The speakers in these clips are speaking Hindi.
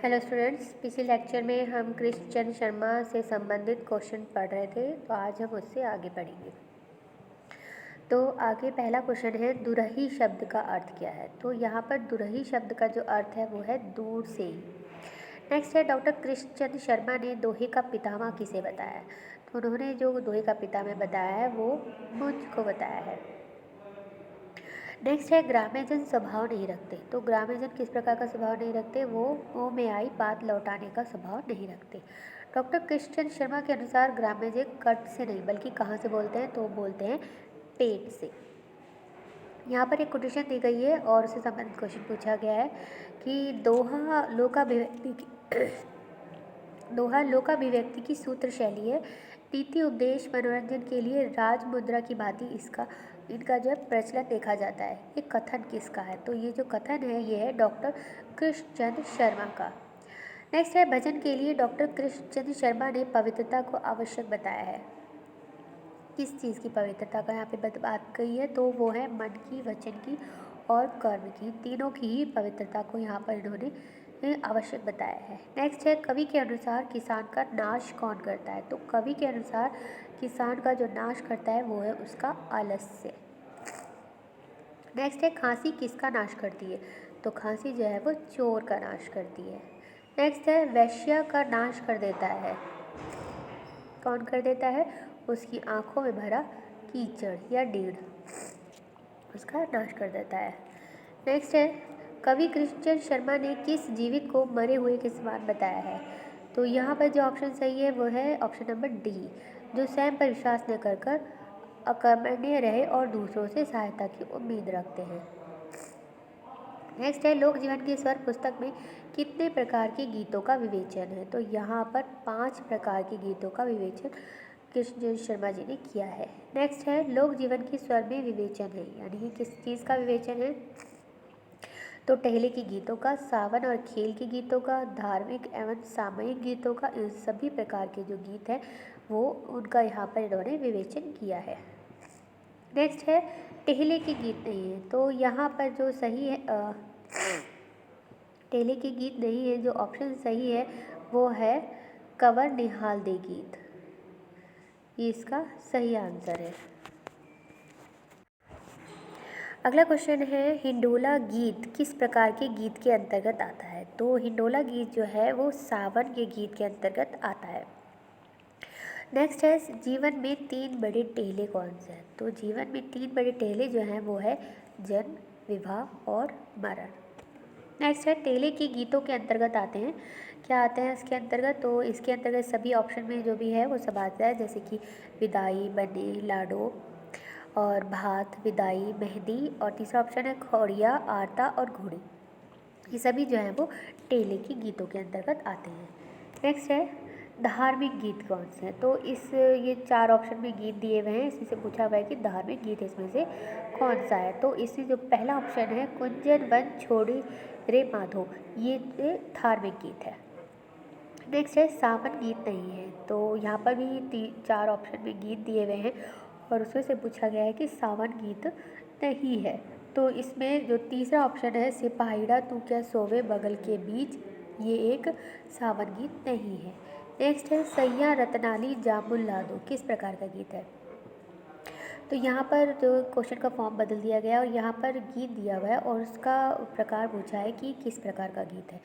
हेलो स्टूडेंट्स, पिछले लेक्चर में हम कृष्णचंद्र शर्मा से संबंधित क्वेश्चन पढ़ रहे थे, तो आज हम उससे आगे पढ़ेंगे। तो आगे पहला क्वेश्चन है, दुरही शब्द का अर्थ क्या है। तो यहाँ पर दुरही शब्द का जो अर्थ है वो है दूर से ही। नेक्स्ट है, डॉक्टर कृष्णचंद्र शर्मा ने दोहे का पितामह किसे बताया। तो उन्होंने जो दोहे का पितामह बताया है वो मुझको बताया है। नेक्स्ट है, ग्राम्यजन स्वभाव नहीं रखते। तो ग्राम्यजन किस प्रकार का स्वभाव नहीं रखते, वो मुँह में आई बात लौटाने का स्वभाव नहीं रखते। डॉक्टर कृष्णचंद्र शर्मा के अनुसार ग्राम्यजन कट से नहीं बल्कि कहाँ से बोलते हैं, तो बोलते हैं पेट से। यहाँ पर एक कोटेशन दी गई है और उससे संबंधित क्वेश्चन पूछा गया है कि दोहा लोकाभिव्यक्ति की सूत्र शैली है। नीति उपदेश मनोरंजन के लिए राज मुद्रा की भांति इनका जब प्रचलन देखा जाता है। ये कथन किसका है, तो ये जो कथन है ये है डॉक्टर कृष्णचंद्र शर्मा का। नेक्स्ट है, भजन के लिए डॉक्टर कृष्णचंद्र शर्मा ने पवित्रता को आवश्यक बताया है। किस चीज़ की पवित्रता का यहाँ पे बात कही है, तो वो है मन की, वचन की और कर्म की, तीनों की ही पवित्रता को यहाँ पर इन्होंने आवश्यक बताया है। नेक्स्ट है, कवि के अनुसार किसान का नाश कौन करता है। तो कवि के अनुसार किसान का जो नाश करता है वो है उसका आलस्य। नेक्स्ट है, खांसी किसका नाश करती है। तो खांसी जो है वो चोर का नाश करती है। नेक्स्ट है, वैश्य का नाश कर देता है। कौन कर देता है, उसकी आंखों में भरा कीचड़ या ढीढ़ उसका नाश कर देता है। नेक्स्ट है, कवि कृष्णचंद्र शर्मा ने किस जीवित को मरे हुए के समान बताया है। तो यहाँ पर जो ऑप्शन सही है वो है ऑप्शन नंबर डी, जो स्वयं पर विश्वास न कर अकर्मण्य रहे और दूसरों से सहायता की उम्मीद रखते हैं। नेक्स्ट है, लोक जीवन के स्वर पुस्तक में कितने प्रकार के गीतों का विवेचन है। तो यहाँ पर 5 प्रकार के गीतों का विवेचन कृष्णचंद्र शर्मा जी ने किया है। नेक्स्ट है, लोक जीवन के स्वर में विवेचन है, यानी कि किस चीज़ का विवेचन है, तो टहले के गीतों का, सावन और खेल के गीतों का, धार्मिक एवं सामयिक गीतों का, इन सभी प्रकार के जो गीत हैं वो उनका यहाँ पर इन्होंने विवेचन किया है। नेक्स्ट है, टेहले के गीत नहीं है। तो यहाँ पर जो सही है टेहले के गीत नहीं है, जो ऑप्शन सही है वो है कंवर निहाल दे गीत, ये इसका सही आंसर है। अगला क्वेश्चन है, हिंडोला गीत किस प्रकार के गीत के अंतर्गत आता है। तो हिंडोला गीत जो है वो सावन के गीत के अंतर्गत आता है। नेक्स्ट है, जीवन में 3 बड़े टेहले कौन से हैं। तो जीवन में 3 बड़े टेहले जो हैं वो है जन्म, विवाह और मरण। नेक्स्ट है, टेहले के गीतों के अंतर्गत आते हैं, क्या आते हैं इसके अंतर्गत, तो इसके अंतर्गत सभी ऑप्शन में जो भी है वो सब आता है, जैसे कि विदाई, बने, लाडो और भात, विदाई, मेहंदी और तीसरा ऑप्शन है खौड़िया, आरता और घोड़ी। ये सभी जो है वो टेहले के गीतों के अंतर्गत आते हैं। नेक्स्ट है, धार्मिक गीत कौन से हैं। तो ये 4 ऑप्शन में गीत दिए हुए हैं, इसी से पूछा हुआ है कि धार्मिक गीत इसमें से कौन सा है। तो इसमें जो पहला ऑप्शन है, कुंजन वन छोड़ी रे माधो, ये धार्मिक गीत है। नेक्स्ट है, सावन गीत नहीं है। तो यहाँ पर भी 4 ऑप्शन में गीत दिए हुए हैं और उसमें से पूछा गया है कि सावन गीत नहीं है। तो इसमें जो तीसरा ऑप्शन है, सिपाहीड़ा तू क्या सोवे बगल के बीच, ये एक सावन गीत नहीं है। नेक्स्ट है, सैया रतनाली जामुन लादो, किस प्रकार का गीत है। तो यहाँ पर जो क्वेश्चन का फॉर्म बदल दिया गया और यहाँ पर गीत दिया हुआ है और उसका प्रकार पूछा है कि किस प्रकार का गीत है।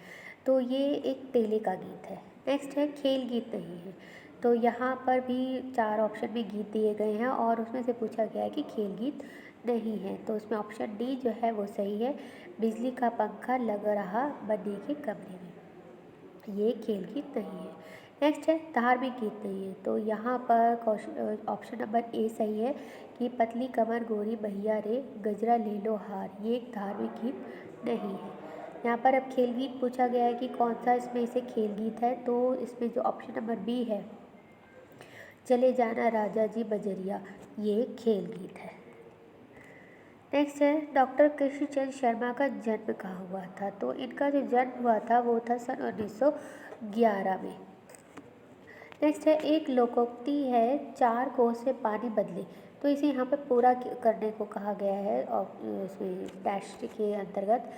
तो ये एक टेहले का गीत है। नेक्स्ट है, खेल गीत नहीं है। तो यहाँ पर भी 4 ऑप्शन में गीत दिए गए हैं और उसमें से पूछा गया है कि खेल गीत नहीं है। तो उसमें ऑप्शन डी जो है वो सही है, बिजली का पंखा लग रहा बन्नी के कमरे में, ये खेल गीत नहीं है। नेक्स्ट है, धार्मिक गीत नहीं है। तो यहाँ पर ऑप्शन नंबर ए सही है कि पतली कमर गोरी भैया रे गजरा ले लो हार, ये एक धार्मिक गीत नहीं है। यहाँ पर अब खेल गीत पूछा गया है कि कौन सा इसमें से खेल गीत है। तो इसमें जो ऑप्शन नंबर बी है, चले जाना राजा जी बजरिया, ये खेल गीत है। नेक्स्ट है, डॉक्टर कृष्णचंद्र शर्मा का जन्म कहाँ हुआ था। तो इनका जो जन्म हुआ था वो था सन 1911 में। नेक्स्ट है, एक लोकोक्ति है 4 कोस से पानी बदले। तो इसे यहाँ पर पूरा करने को कहा गया है और उसमें डैश के अंतर्गत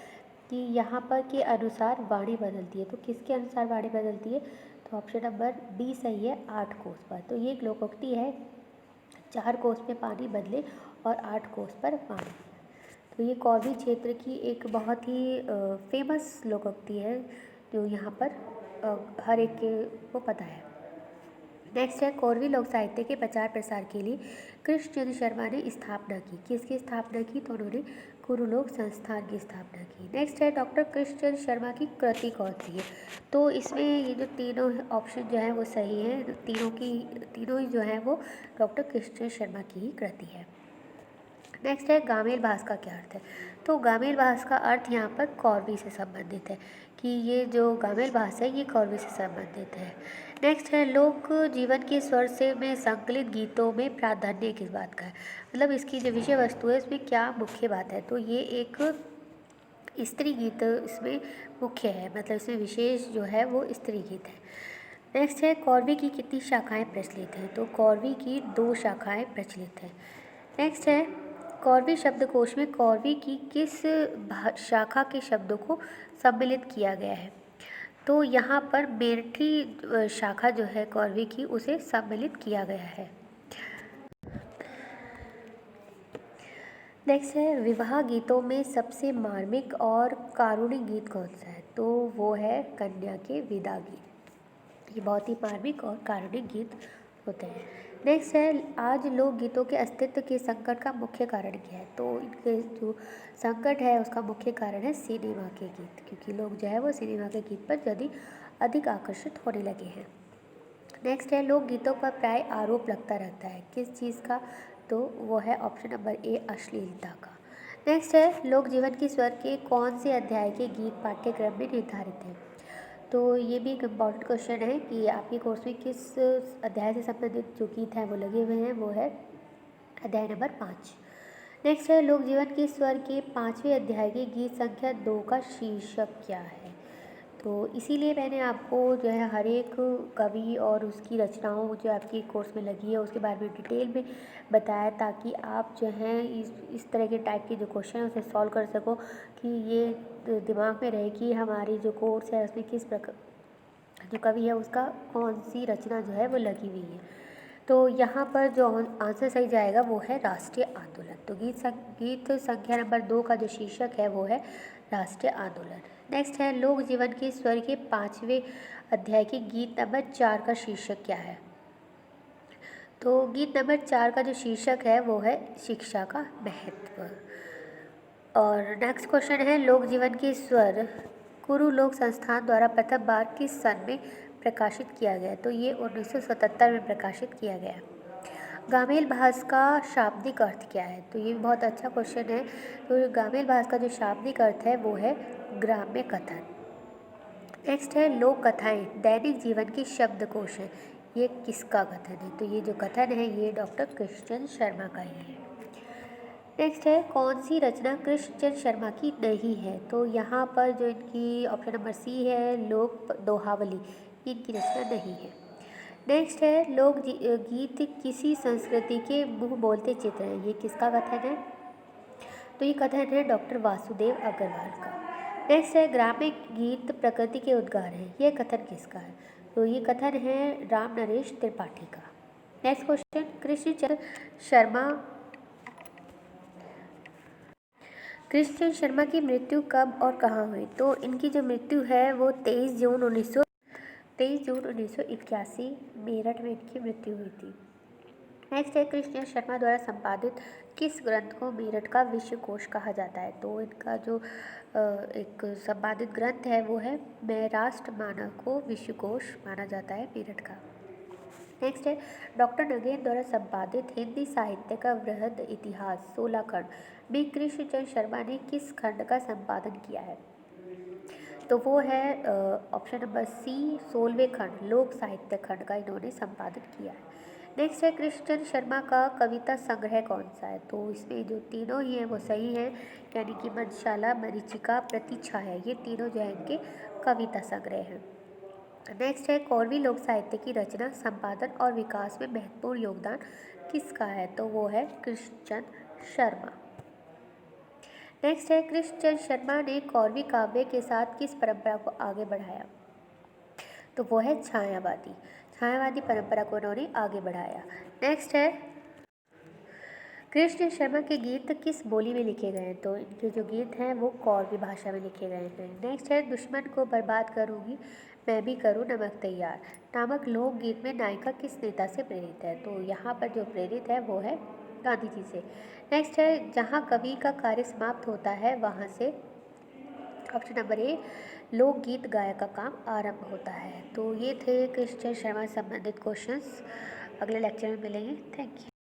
कि यहाँ पर के अनुसार वाणी बदलती है। तो किसके अनुसार वाणी बदलती है? तो ऑप्शन नंबर डी सही है, 8 कोस पर। तो ये एक लोकोक्ति है, 4 कोस पे पानी बदले और 8 कोस पर पानी। तो ये कौरवी क्षेत्र की एक बहुत ही फेमस लोकोक्ति है जो यहाँ पर हर एक को पता है। नेक्स्ट है, कौरवी लोक साहित्य के प्रचार प्रसार के लिए कृष्णचंद्र शर्मा ने स्थापना की। किसकी स्थापना की? तो उन्होंने कुरुलोक संस्थान की स्थापना की। नेक्स्ट है, डॉक्टर कृष्णचंद्र शर्मा की कृति कौन सी है? तो इसमें ये जो तीनों ऑप्शन जो है वो सही है, तीनों ही जो है वो डॉक्टर कृष्णचंद्र शर्मा की ही कृति है। नेक्स्ट है, गामेल भास का क्या अर्थ है? तो गामेल भास का अर्थ यहाँ पर कौरवी से संबंधित है, कि ये जो गामेल भास है ये कौरवी से संबंधित है। नेक्स्ट है, लोक जीवन के स्वर से में संकलित गीतों में प्राधान्य किस बात का है? मतलब इसकी जो विषय वस्तु है इसमें क्या मुख्य बात है? तो ये एक स्त्री गीत इसमें मुख्य है, मतलब इसमें विशेष जो है वो स्त्री गीत है। नेक्स्ट है, कौरवी की कितनी शाखाएं प्रचलित हैं? तो कौरवी की 2 शाखाएं प्रचलित हैं। नेक्स्ट है, कौरवी शब्दकोश में कौरवी की किस शाखा के शब्दों को सम्मिलित किया गया है? तो यहाँ पर मेरठी शाखा जो है कौरवी की उसे सम्मिलित किया गया है। नेक्स्ट है, विवाह गीतों में सबसे मार्मिक और कारुणिक गीत कौन सा है? तो वो है कन्या के विदा गीत। ये बहुत ही मार्मिक और कारुणिक गीत होते हैं। नेक्स्ट है, आज लोकगीतों के अस्तित्व के संकट का मुख्य कारण क्या है? तो इनके जो संकट है उसका मुख्य कारण है सिनेमा के गीत, क्योंकि लोग जो है वो सिनेमा के गीत पर अधिक आकर्षित होने लगे हैं। नेक्स्ट है, लोकगीतों पर प्राय आरोप लगता रहता है, किस चीज़ का? तो वो है ऑप्शन नंबर ए, अश्लीलता का। नेक्स्ट है, लोक जीवन की स्वर के कौन से अध्याय के गीत पाठ्यक्रम में निर्धारित हैं? तो ये भी एक इम्पॉर्टेंट क्वेश्चन है कि आपके कोर्स में किस अध्याय से संबंधित जो गीत हैं वो लगे हुए हैं, वो है अध्याय नंबर 5। नेक्स्ट है, लोक जीवन के स्वर के 5वें अध्याय के गीत संख्या 2 का शीर्षक क्या है? तो इसीलिए मैंने आपको जो है हर एक कवि और उसकी रचनाओं जो आपकी कोर्स में लगी है उसके बारे में डिटेल में बताया, ताकि आप जो हैं इस तरह के टाइप के जो क्वेश्चन है उसे सॉल्व कर सको, कि ये दिमाग में रहे कि हमारी जो कोर्स है उसमें किस प्रकार जो कवि है उसका कौन सी रचना जो है वो लगी हुई है। तो यहाँ पर जो आंसर सही जाएगा वो है राष्ट्रीय आंदोलन। तो गीत संख्या नंबर 2 का जो शीर्षक है वो है राष्ट्रीय आंदोलन। नेक्स्ट है, लोक जीवन के स्वर के 5वें अध्याय के गीत नंबर 4 का शीर्षक क्या है? तो गीत नंबर 4 का जो शीर्षक है वो है शिक्षा का महत्व। और नेक्स्ट क्वेश्चन है, लोक जीवन के स्वर कुरु लोक संस्थान द्वारा प्रथम बार किस सन में प्रकाशित किया गया? तो ये 1977 में प्रकाशित किया गया। गामेल भास का शाब्दिक अर्थ क्या है? तो ये भी बहुत अच्छा क्वेश्चन है। तो गामेल भास का जो शाब्दिक अर्थ है वो है ग्राम्य कथन। नेक्स्ट है, लोक कथाएं दैनिक जीवन की शब्दकोश है, ये किसका कथन है? तो ये जो कथन है ये डॉक्टर कृष्णचंद्र शर्मा का ही है। नेक्स्ट है, कौन सी रचना कृष्णचंद्र शर्मा की नहीं है? तो यहाँ पर जो इनकी ऑप्शन नंबर सी है, लोक दोहावली, इनकी रचना नहीं है। नेक्स्ट है, लोक गीत किसी संस्कृति के मुँह बोलते चित्र हैं, ये किसका कथन है? तो ये कथन है डॉक्टर वासुदेव अग्रवाल का। नेक्स्ट है, ग्राम्य गीत प्रकृति के उद्गार हैं, ये कथन किसका है? तो ये कथन है राम नरेश त्रिपाठी का। नेक्स्ट क्वेश्चन, कृष्णचंद्र शर्मा की मृत्यु कब और कहाँ हुई? तो इनकी जो मृत्यु है वो 23 जून 1981 मेरठ में इनकी मृत्यु हुई थी। नेक्स्ट है, कृष्णचंद्र शर्मा द्वारा संपादित किस ग्रंथ को मेरठ का विश्वकोश कहा जाता है? तो इनका जो एक संपादित ग्रंथ है वो है मैं राष्ट्र मानव को विश्वकोश माना जाता है मेरठ का। नेक्स्ट है, डॉक्टर नगेन द्वारा संपादित हिंदी साहित्य का वृहद इतिहास 16 खंड में कृष्णचंद्र शर्मा ने किस खंड का संपादन किया है? तो वो है ऑप्शन नंबर सी, 16वें खंड, लोक साहित्य खंड का इन्होंने संपादित किया है। नेक्स्ट है, कृष्णचंद्र शर्मा का कविता संग्रह कौन सा है? तो इसमें जो तीनों ही हैं वो सही हैं, यानी कि मधुशाला, मरीचिका, प्रतीक्षा है, ये तीनों जो है इनके कविता संग्रह हैं। नेक्स्ट है, कौरवी लोक साहित्य की रचना, संपादन और विकास में महत्वपूर्ण योगदान किसका है? तो वो है कृष्णचंद्र शर्मा। नेक्स्ट है कृष्णचंद्र शर्मा ने कौरवी काव्य के साथ किस परंपरा को आगे बढ़ाया? तो वो है छायावादी। छायावादी परंपरा को उन्होंने आगे बढ़ाया। नेक्स्ट है कृष्ण शर्मा के गीत किस बोली में लिखे गए हैं? तो इनके जो गीत हैं वो कौरवी भाषा में लिखे गए हैं। नेक्स्ट है दुश्मन को बर्बाद करूंगी मैं भी करूँ नमक तैयार नामक लोकगीत में नायिका किस नेता से प्रेरित है? तो यहाँ पर जो प्रेरित है वो है गांधी जी से। नेक्स्ट है जहाँ कवि का कार्य समाप्त होता है वहाँ से ऑप्शन नंबर ए लोकगीत गायक का काम आरंभ होता है। तो ये थे कृष्ण शर्मा से संबंधित क्वेश्चंस। अगले लेक्चर में मिलेंगे। Thank you.